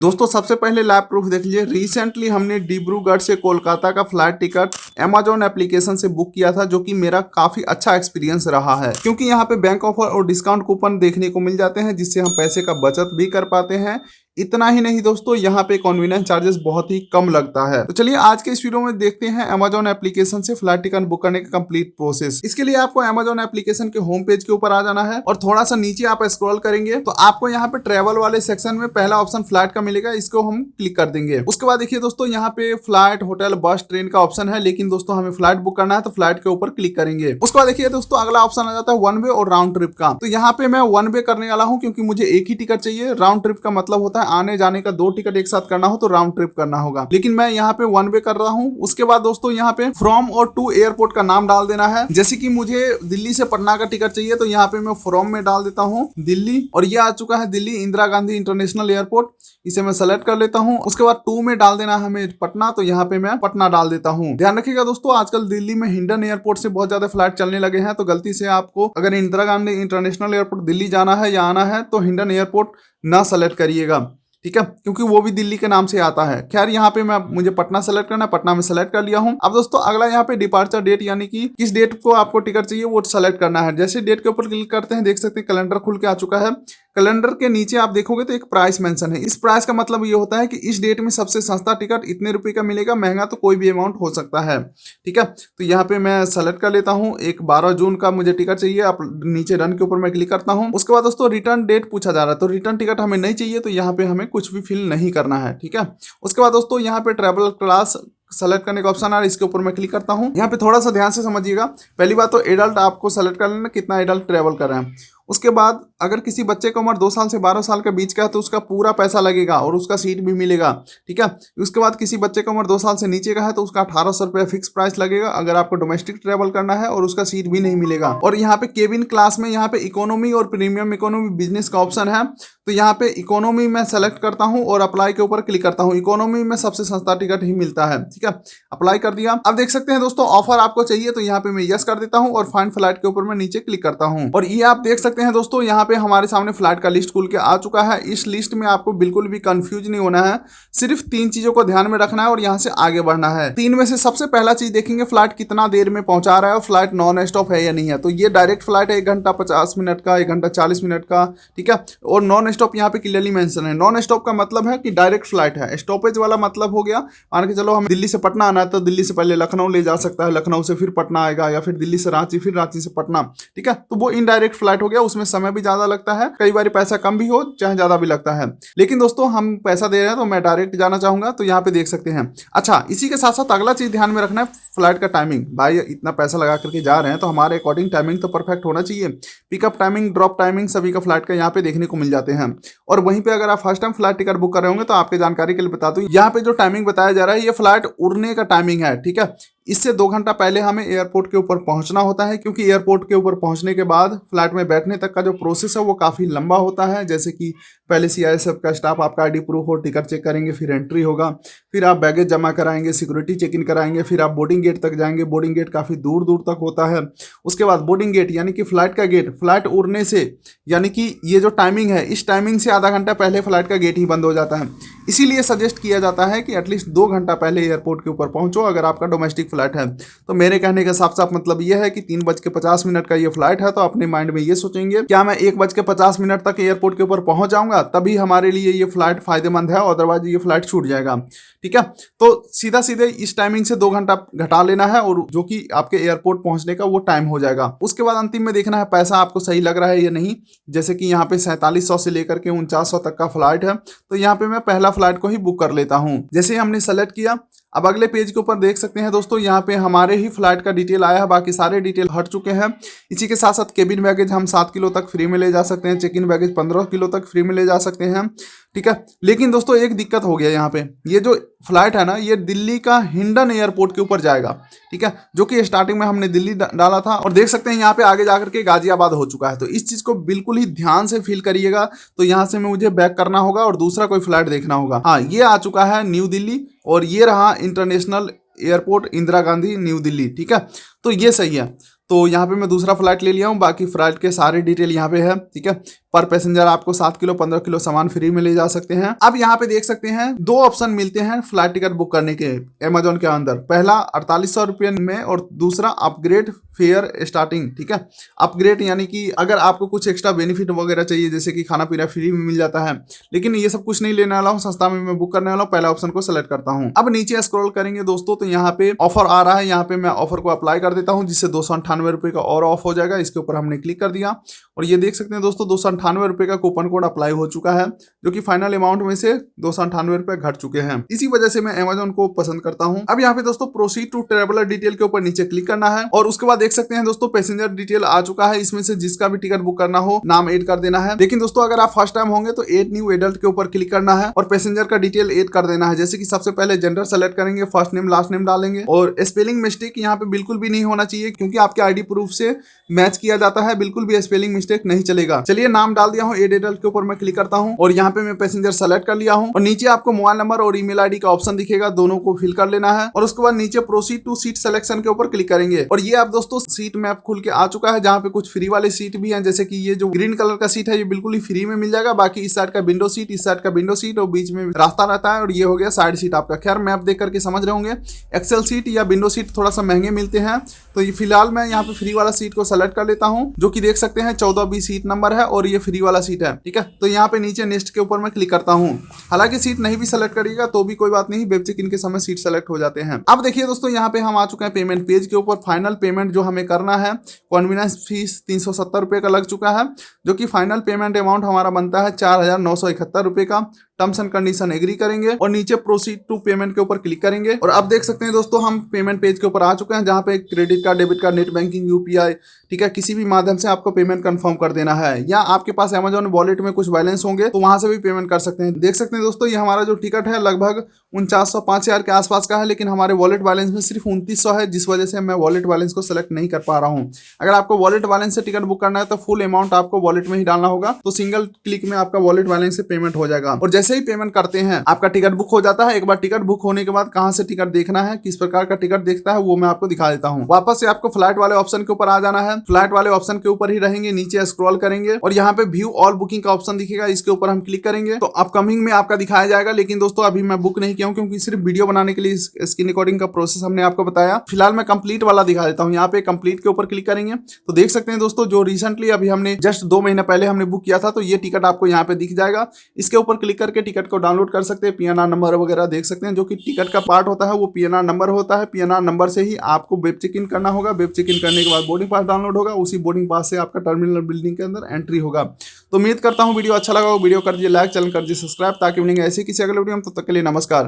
दोस्तों सबसे पहले लाइव प्रूफ देख लीजिए। रिसेंटली हमने डिब्रूगढ़ से कोलकाता का फ्लाइट टिकट अमेजॉन एप्लीकेशन से बुक किया था, जो कि मेरा काफी अच्छा एक्सपीरियंस रहा है, क्योंकि यहाँ पे बैंक ऑफर और डिस्काउंट कूपन देखने को मिल जाते हैं, जिससे हम पैसे का बचत भी कर पाते हैं। इतना ही नहीं दोस्तों, यहाँ पे कन्वीनियंस चार्जेस बहुत ही कम लगता है। तो चलिए आज के इस वीडियो में देखते हैं अमेजॉन एप्लीकेशन से फ्लाइट टिकट बुक करने का कंप्लीट प्रोसेस। इसके लिए आपको अमेजॉन एप्लीकेशन के होम पेज के ऊपर आ जाना है और थोड़ा सा नीचे आप स्क्रॉल करेंगे तो आपको यहाँ पे ट्रेवल वाले सेक्शन में पहला ऑप्शन फ्लाइट का मिलेगा, इसको हम क्लिक कर देंगे। उसके बाद देखिए दोस्तों, यहाँ पे फ्लाइट, होटल, बस, ट्रेन का ऑप्शन है, लेकिन दोस्तों हमें फ्लाइट बुक करना है तो फ्लाइट के ऊपर क्लिक करेंगे। उसके बाद देखिए दोस्तों, अगला ऑप्शन आ जाता है वन वे और राउंड ट्रिप का। तो यहाँ पे मैं वन वे करने वाला हूँ, क्योंकि मुझे एक ही टिकट चाहिए। राउंड ट्रिप का मतलब होता है आने जाने का 2 टिकट एक साथ करना हो तो राउंड ट्रिप करना होगा, लेकिन मैं यहाँ पे वन वे कर रहा हूँ। उसके बाद दोस्तों यहाँ पे फ्रॉम और टू एयरपोर्ट का नाम डाल देना है। जैसे कि मुझे दिल्ली से पटना का टिकट चाहिए तो यहाँ पे मैं फ्रॉम में डाल देता हूँ दिल्ली, और ये आ चुका है दिल्ली इंदिरा गांधी इंटरनेशनल एयरपोर्ट, इसे मैं सेलेक्ट कर लेता हूँ। उसके बाद टू में डाल देना है हमें पटना, तो यहाँ पे मैं पटना डाल देता हूँ। ध्यान रखिएगा दोस्तों, आजकल दिल्ली में हिंडन एयरपोर्ट से बहुत ज्यादा फ्लाइट चलने लगे हैं, तो गलती से आपको अगर इंदिरा गांधी इंटरनेशनल एयरपोर्ट दिल्ली जाना है या आना है तो हिंडन एयरपोर्ट ना सेलेक्ट करिएगा, ठीक है, क्योंकि वो भी दिल्ली के नाम से आता है। खैर यहाँ पे मुझे पटना सेलेक्ट करना है, पटना में सेलेक्ट कर लिया हूँ। अब दोस्तों अगला यहाँ पे डिपार्चर डेट, यानी कि किस डेट को आपको टिकट चाहिए वो सेलेक्ट करना है। जैसे डेट के ऊपर क्लिक करते हैं, देख सकते हैं कैलेंडर खुल के आ चुका है। कैलेंडर के नीचे आप देखोगे तो एक प्राइस मेंशन है। इस प्राइस का मतलब ये होता है कि इस डेट में सबसे सस्ता टिकट इतने रुपए का मिलेगा, महंगा तो कोई भी अमाउंट हो सकता है, ठीक है। तो यहाँ पे मैं सेलेक्ट कर लेता हूँ, एक 12 जून का मुझे टिकट चाहिए। आप नीचे रन के ऊपर मैं क्लिक करता हूँ। उसके बाद दोस्तों रिटर्न डेट पूछा जा रहा है, तो रिटर्न टिकट हमें नहीं चाहिए, तो यहाँ पे हमें कुछ भी फिल नहीं करना है, ठीक है। उसके बाद दोस्तों यहाँ पे ट्रेवल क्लास सेलेक्ट करने का ऑप्शन आ रहा है, इसके ऊपर मैं क्लिक करता हूँ। यहाँ पे थोड़ा सा ध्यान से समझिएगा। पहली बात तो एडल्ट आपको सेलेक्ट कर लेना, कितना एडल्ट ट्रेवल कर रहे हैं। उसके बाद अगर किसी बच्चे का उम्र 2 साल से 12 साल के बीच का है तो उसका पूरा पैसा लगेगा और उसका सीट भी मिलेगा, ठीक है। उसके बाद किसी बच्चे का उम्र 2 साल से नीचे का है तो उसका 1800 रुपये फिक्स प्राइस लगेगा, अगर आपको डोमेस्टिक ट्रेवल करना है, और उसका सीट भी नहीं मिलेगा। और यहाँ पे केबिन क्लास में यहाँ पे इकोनॉमी और प्रीमियम इकोनॉमी बिजनेस का ऑप्शन है, तो यहाँ पे इकोनॉमी में सेलेक्ट करता हूँ और अप्लाई के ऊपर क्लिक करता हूँ। इकोनॉमी में सबसे सस्ता टिकट ही मिलता है, ठीक है। अप्लाई कर दिया। अब देख सकते हैं दोस्तों, ऑफर आपको चाहिए तो यहाँ पे मैं यस कर देता हूँ और फाइंड फ्लाइट के ऊपर मैं नीचे क्लिक करता हूँ। और ये आप देख सकते हैं दोस्तों, यहाँ पे हमारे सामने फ्लाइट का लिस्ट खुल के आ चुका है। इस लिस्ट में आपको बिल्कुल भी कंफ्यूज नहीं होना है, सिर्फ 3 चीजों को ध्यान में रखना है और यहाँ से आगे बढ़ना है। 3 में से सबसे पहला चीज देखेंगे, फ्लाइट कितना देर में पहुंचा रहा है और फ्लाइट नॉन स्टॉप है या नहीं है। तो ये डायरेक्ट फ्लाइट है, 1 घंटा 50 मिनट का, 1 घंटा 40 मिनट का, ठीक है। और नॉन स्टॉप यहाँ पे क्लियरली मेंशन है। नॉन स्टॉप का मतलब है कि डायरेक्ट फ्लाइट है। स्टॉपेज वाला मतलब हो गया, मान के चलो हमें दिल्ली से पटना आना है तो दिल्ली से पहले लखनऊ ले जा सकता है, लखनऊ से फिर पटना आएगा, या फिर दिल्ली से रांची, फिर रांची से पटना, ठीक है। तो वो इनडायरेक्ट फ्लाइट हो गया, उसमें समय भी ज्यादा लगता है, कई बार पैसा कम भी हो चाहे ज्यादा भी लगता है। लेकिन दोस्तों हम पैसा दे रहे हैं तो मैं डायरेक्ट जाना चाहूंगा, तो यहाँ पे देख सकते हैं। अच्छा, इसी के साथ साथ अगला चीज ध्यान में रखना है, फ्लाइट का टाइमिंग। भाई इतना पैसा लगा करके जा रहे हैं तो हमारे अकॉर्डिंग टाइमिंग तो परफेक्ट होना चाहिए। पिकअप टाइमिंग, ड्रॉप टाइमिंग सभी का फ्लाइट का यहाँ पे देखने को मिल जाते हैं। और वहीं पे अगर आप first time flight ticket book कर रहे होंगे तो आपके जानकारी के लिए बता दूं, यहाँ पे जो टाइमिंग बताया जा रहा है ये फ्लाइट उड़ने का टाइमिंग है, ठीक है। इससे 2 घंटा पहले हमें एयरपोर्ट के ऊपर पहुंचना होता है, क्योंकि एयरपोर्ट के ऊपर पहुंचने के बाद फ्लाइट में बैठने तक का जो प्रोसेस है वो काफ़ी लंबा होता है। जैसे कि पहले सीआईएसएफ का स्टाफ आपका आईडी प्रूफ और टिकट चेक करेंगे, फिर एंट्री होगा, फिर आप बैगेज जमा कराएंगे, सिक्योरिटी चेक इन कराएंगे, फिर आप बोर्डिंग गेट तक जाएंगे। बोर्डिंग गेट काफ़ी दूर दूर तक होता है। उसके बाद बोर्डिंग गेट यानी कि फ्लाइट का गेट, फ्लाइट उड़ने से, यानी कि ये जो टाइमिंग है इस टाइमिंग से आधा घंटा पहले फ्लाइट का गेट ही बंद हो जाता है। इसीलिए सजेस्ट किया जाता है कि एटलीस्ट 2 घंटा पहले एयरपोर्ट के ऊपर पहुंचो अगर आपका डोमेस्टिक फ्लाइट है। तो मेरे कहने का साफ साफ मतलब ये है कि 3:50 तक ये फ्लाइट है, तो अपने माइंड में ये सोचेंगे क्या मैं 1:50 तक एयरपोर्ट के ऊपर पहुंच जाऊंगा, तभी हमारे लिए ये फ्लाइट फायदेमंद है, अदरवाइज ये फ्लाइट छूट जाएगा, ठीक है। तो सीधा सीधे इस टाइमिंग से 2 घंटा घटा लेना है, और जो कि आपके एयरपोर्ट पहुंचने का वो टाइम हो जाएगा। उसके बाद अंतिम में देखना है पैसा आपको सही लग रहा है या नहीं। जैसे कि यहाँ पे 4700 से लेकर के 4900 तक का फ्लाइट है, तो यहाँ पे मैं पहला फ्लाइट को ही बुक कर लेता हूँ। जैसे हमने सेलेक्ट किया, अब अगले पेज के ऊपर देख सकते हैं दोस्तों, यहाँ पे हमारे ही फ्लाइट का डिटेल आया है, बाकी सारे डिटेल हट चुके हैं। इसी के साथ साथ केबिन बैगेज हम 7 किलो तक फ्री में ले जा सकते हैं, चेक इन बैगेज 15 किलो तक फ्री में ले जा सकते हैं, ठीक है। लेकिन दोस्तों एक दिक्कत हो गया, यहाँ पे ये जो फ्लाइट है ना ये दिल्ली का हिंडन एयरपोर्ट के ऊपर जाएगा, ठीक है, जो कि स्टार्टिंग में हमने दिल्ली डाला था, और देख सकते हैं यहाँ पे आगे जाकर के गाजियाबाद हो चुका है। तो इस चीज को बिल्कुल ही ध्यान से फील करिएगा। तो यहाँ से मुझे बैक करना होगा और दूसरा कोई फ्लाइट देखना होगा। हाँ, ये आ चुका है न्यू दिल्ली, और ये रहा international airport Indira Gandhi new Delhi, ठीक है। तो ये सही है। तो यहाँ पे मैं दूसरा फ्लाइट ले लिया हूँ, बाकी फ्लाइट के सारे डिटेल यहाँ पे है, ठीक है। पर पैसेंजर आपको 7 किलो 15 किलो सामान फ्री में ले जा सकते हैं। अब यहाँ पे देख सकते हैं 2 ऑप्शन मिलते हैं फ्लाइट टिकट बुक करने के अमेजोन के अंदर। पहला 4800 रुपये में और दूसरा अपग्रेड फेयर स्टार्टिंग। ठीक है, अपग्रेड यानी कि अगर आपको कुछ एक्स्ट्रा बेनिफिट वगैरह चाहिए जैसे कि खाना पीना फ्री में मिल जाता है, लेकिन ये सब कुछ नहीं लेने वाला हूँ, सस्ता में मैं बुक करने वाला हूँ। पहला ऑप्शन को सेलेक्ट करता हूँ। अब नीचे स्क्रॉल करेंगे दोस्तों तो यहाँ पे ऑफर आ रहा है, यहाँ पे मैं ऑफर को अप्लाई कर देता हूँ जिससे 298 रुपये का और ऑफ हो जाएगा। इसके ऊपर हमने क्लिक कर दिया और ये देख सकते हैं दोस्तों 298 रुपये का कूपन कोड अप्लाई हो चुका है, जो कि फाइनल अमाउंट में से 298 रुपये घट चुके हैं। इसी वजह से मैं अमेजोन को पसंद करता हूं। अब यहाँ पे दोस्तों प्रोसीड टू ट्रेवलर डिटेल के ऊपर नीचे क्लिक करना है और उसके बाद देख सकते हैं दोस्तों पैसेंजर डिटेल आ चुका है। इसमें से जिसका भी टिकट बुक करना हो नाम ऐड कर देना है। लेकिन दोस्तों अगर आप फर्स्ट टाइम होंगे तो एड न्यू एडल्ट के ऊपर क्लिक करना है और पैसेंजर का डिटेल ऐड कर देना है। जैसे कि सबसे पहले जेंडर सेलेक्ट करेंगे, फर्स्ट नेम लास्ट नेम डालेंगे और स्पेलिंग मिस्टेक यहाँ पे बिल्कुल भी नहीं होना चाहिए क्योंकि आपके आईडी प्रूफ से मैच किया जाता है, बिल्कुल भी स्पेलिंग मिस्टेक नहीं चलेगा। चलिए नाम डाल दिया हूँ, एड एडल्ट के ऊपर मैं क्लिक करता हूँ और यहाँ पे मैं पैसेंजर सेलेक्ट कर लिया हूँ और नीचे आपको मोबाइल नंबर और ईमेल आईडी का ऑप्शन दिखेगा, दोनों को फिल कर लेना है और उसके बाद नीचे प्रोसीड टू सीट सिलेक्शन के ऊपर क्लिक करेंगे और ये आप दोस्तों सीट मैप खुल के आ चुका है जहाँ पे कुछ फ्री वाले सीट भी हैं। जैसे कि ये जो ग्रीन कलर का सीट है ये बिल्कुल ही फ्री में मिल जाएगा, बाकी इस साइड का विंडो सीट, इस साइड का विंडो सीट और बीच में रास्ता रहता है और ये हो गया साइड सीट आपका। खैर मैप देख करके समझ रहे होंगे, एक्सेल सीट या विंडो सीट थोड़ा सा महंगे मिलते हैं, तो ये फिलहाल मैं यहाँ पे फ्री वाला सीट को सेलेक्ट कर लेता हूँ जो कि देख सकते हैं 14B सीट नंबर है और ये फ्री वाला सीट है। ठीक है, तो यहाँ पे नीचे नेक्स्ट के ऊपर मैं क्लिक करता हूँ। हालांकि सीट नहीं भी सेलेक्ट करिएगा तो भी कोई बात नहीं, वेब चेक इन के समय सीट सेलेक्ट हो जाते हैं। अब देखिए दोस्तों यहाँ पे हम आ चुके हैं पेमेंट पेज के ऊपर। फाइनल पेमेंट जो हमें करना है, कन्वीनियंस फीस 370 रुपये का लग चुका है, जो कि फाइनल पेमेंट अमाउंट हमारा बनता है 4971 रुपये का। टर्म्स एंड कंडीशन एग्री करेंगे और नीचे प्रोसीड टू पेमेंट के ऊपर क्लिक करेंगे और अब देख सकते हैं दोस्तों हम पेमेंट पेज के ऊपर आ चुके हैं जहां पे credit card, debit card, net banking, UPI, ठीक है, किसी भी माध्यम से आपको पेमेंट कंफर्म कर देना है या आपके पास अमेजोन वॉलेट में कुछ बैलेंस होंगे तो वहां से भी पेमेंट कर सकते हैं। देख सकते हैं दोस्तों ये हमारा जो टिकट है लगभग 4905 के आसपास का है, लेकिन हमारे वॉलेट बैलेंस में सिर्फ 2900 है, जिस वजह से मैं वॉलेट बैलेंस को सिलेक्ट नहीं कर पा रहा हूँ। अगर आपको वॉलेट बैलेंस से टिकट बुक करना है तो फुल अमाउंट आपको वॉलेट में ही डालना होगा, तो सिंगल क्लिक में आपका वॉलेट बैलेंस से पेमेंट हो जाएगा और जैसे ही पेमेंट करते हैं आपका टिकट बुक हो जाता है। एक बार टिकट बुक होने के बाद कहां से टिकट देखना है, किस प्रकार का टिकट देखता है वो मैं आपको दिखा देता हूं। वापस से आपको फ्लाइट वाले ऑप्शन के ऊपर आ जाना है, फ्लाइट वाले ऑप्शन के ऊपर ही रहेंगे, नीचे स्क्रॉल करेंगे और यहाँ पे व्यू ऑल बुकिंग का ऑप्शन दिखेगा, इसके ऊपर हम क्लिक करेंगे तो अपकमिंग में आपका दिखाया जाएगा। लेकिन दोस्तों अभी मैं बुक नहीं किया हूं क्योंकि सिर्फ वीडियो बनाने के लिए स्क्रीन रिकॉर्डिंग का प्रोसेस हमने आपको बताया। फिलहाल मैं कंप्लीट वाला दिखा देता हूँ। यहाँ पे कंप्लीट के ऊपर क्लिक करेंगे तो देख सकते हैं दोस्तों जो रिसेंटली अभी हमने जस्ट 2 महीने पहले हमने बुक किया था तो ये टिकट आपको यहाँ पे दिख जाएगा। इसके ऊपर क्लिक करके टिकट को डाउनलोड कर सकते हैं, पीएनआर नंबर वगैरह देख सकते हैं, जो कि टिकट का पार्ट होता है वो पीएनआर नंबर होता है। पीएनआर नंबर से ही आपको वेब चेक इन करना होगा, वेब चेक इन करने के बाद बोर्डिंग पास डाउनलोड होगा, उसी बोर्डिंग पास से आपका टर्मिनल बिल्डिंग के अंदर एंट्री होगा। तो उम्मीद करता हूँ वीडियो अच्छा लगा हो, वीडियो कर दीजिए लाइक, चैनल कर दीजिए सब्सक्राइब ताकि मिलेंगे ऐसे किसी अगले वीडियो में। तब तक के लिए नमस्कार।